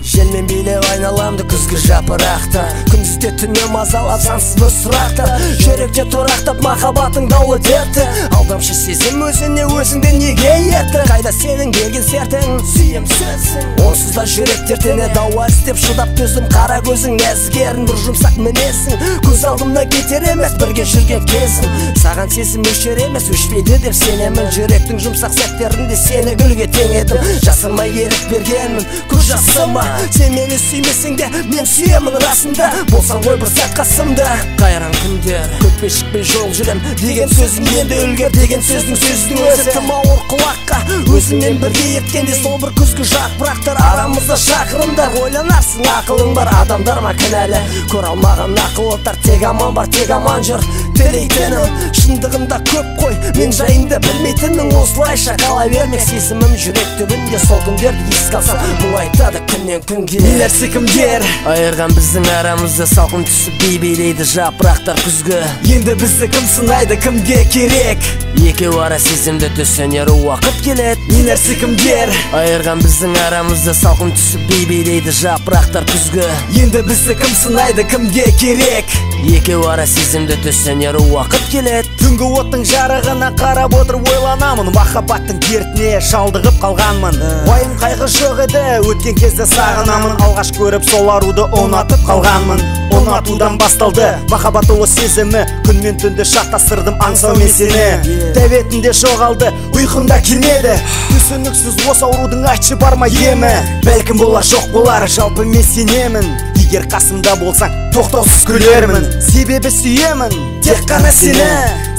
Желмен билеп айналамды күзгі жапырақта, күндізде түнде мазалап сансыз бір сұрақтар. Жүректе тұрақтап махаббатың даулы дерті, алдамшы сезім өзіне өзіңді неге ерті. Қайда сенің келген сертің, сүйемсізсің. Онсыз да жүрек дертіне дауа істеп шыдап төздім. Қара көзің нәзігерін бір жұмсақ мінесің, көз алдымда кетер емес бірге жүрген кезің. Саған сезім өшер емес өшпейді деп сенемін. Жүректің жұмсақ сәттерінде сені гүлге теңедім. Жасырмай ерік бергенмін, көз жасыма. Сен мені сүймесең де мен сүйемін расында, болсаң ғой бір сәт қасымда. Қайран күндер көппей шықпай жол жүрем деген сөзің енді үлгер деген сөздің өзі тым ауыр құлаққа. Өзіңмен бірге еткенде сол бір күзгі жапырақтар арамызда шақырымдар. Ойланарсың ақылың бар, адамдар ма кінәлі, көре алмаған ақылықтар. Тек аман бар, тек аман жүр тілейтінім. Шындығында көп қой, мен жайыңды білмейтінмін. Осылайша қала бермек сезімім жүрек түбінде. Сол күндерді еске алсам бұл айтады күннен күнге. Нелер секімдер айырған біздің арамызды, салқын түсіп билейді жапырақтар күзгі. Енді бізді кім сынайды, кімге керек? Екеу ара сезімді түсінер уақыт келет. Нелер секімдер айырған біздің арамызды, салқын түсіп билейді жапырақтар күзгі. Енді бізді кім сынайды, кімге керек? Екеу ара сезімді түсінер уақыт келет. Түнгі оттың жарығына қарап отырып ойланамын, махаббаттың дертіне шалдығып қалғанмын. Уайым қайғы жоқ еді, өткен кезде сағынамын. Алғаш көріп сол аруды ұнатып қалғанмын. Ұнатудан басталды махаббат ұлы сезімі, күн мен түнді шаттастырдым аңсаумен сені. Тәбетінде жоғалды, ұйқымда келмеді. Түсініксіз осы аурудың айтшы бар ма емі? Бәлкім болар жоқ болар, жалпы мен сенемін. Егер қасымда болсаң тоқтаусыз күлермін, себебі сүйемін тек қана сені.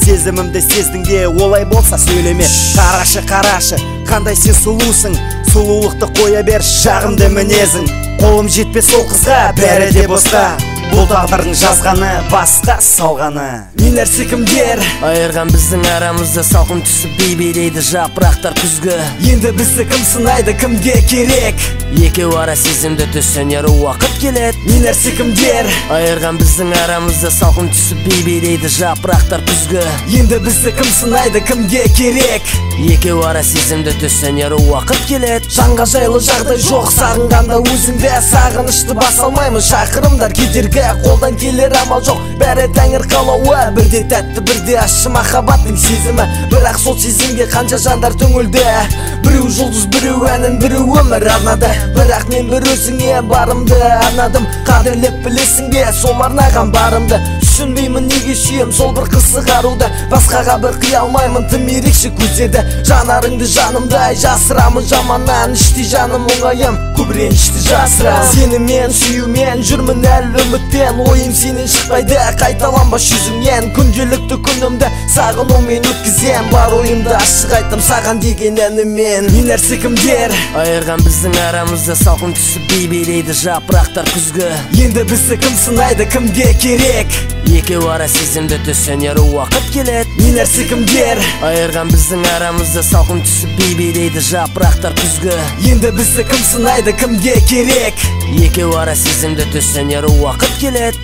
Сезімімді сездің бе, олай болса сөйлеме. Қарашы, қандай сен сұлусың, сұлулықты қоя бер жағымды мінезің. Қолым жетпес сол қызға, бәрі де босқа, бұл тағдырдың жазғаны, басқа салғаны. Нелер секімдер айырған біздің арамызды, салқын түсіп билейді жапырақтар күзгі. Енді бізді кім сынайды, кімге керек? Екеу ара сезімді түсінер уақыт келет. Нелер секімдер айырған біздің арамызды, салқын түсіп билейді жапырақтар күзгі. Енді бізді кім сынайды, кімге керек? Екеу ара сезімді түсінер уақыт келет. Жанға жайлы жағдай жоқ, сағынғанда өзіңді. Сағынышты баса алмаймын, шақырымдар кедергі, қолдан келер амал жоқ. Бәрі тәңір қалауы, бірде тәтті бірде ащы махаббаттың сезімі. Бірақ сол сезімге қанша жандар түңілді. Біреу жұлдыз, біреу әнін, біреу өмір арнады. Бірақ мен бір өзіңе барымды арнадым. Қадірлеп білесің бе сол арнаған барымды? Түсінбеймін неге сүйем сол бір қысық аруды. Басқаға бір қия алмаймын, тым ерекше көздеді. Жанарыңды жанымдай жасырамын жаманнан. Іште жаным оңайым, көп ренішті жасырам. Сені мен сүюмен жүрмін әлі үмітпен. Ойым сенен шықпайды, қайталанбас жүзіңнен. Күнделікті күнімді сағынумен өткізем. Бар ойымды ашық айттым саған деген әнімен. Нелер секімдер айырған біздің арамызды, салқын түсіп билейді жапырақтар күзгі. Енді бізді кім сынайды, кімге керек? Екеу ара сезімді түсінер уақыт келет. Нелер секімдер айырған біздің арамызды, салқын түсіп билейді жапырақтар күзгі. Енді бізді кім сынайды, кімге керек? Екеу ара сезімді түсінер уақыт келет.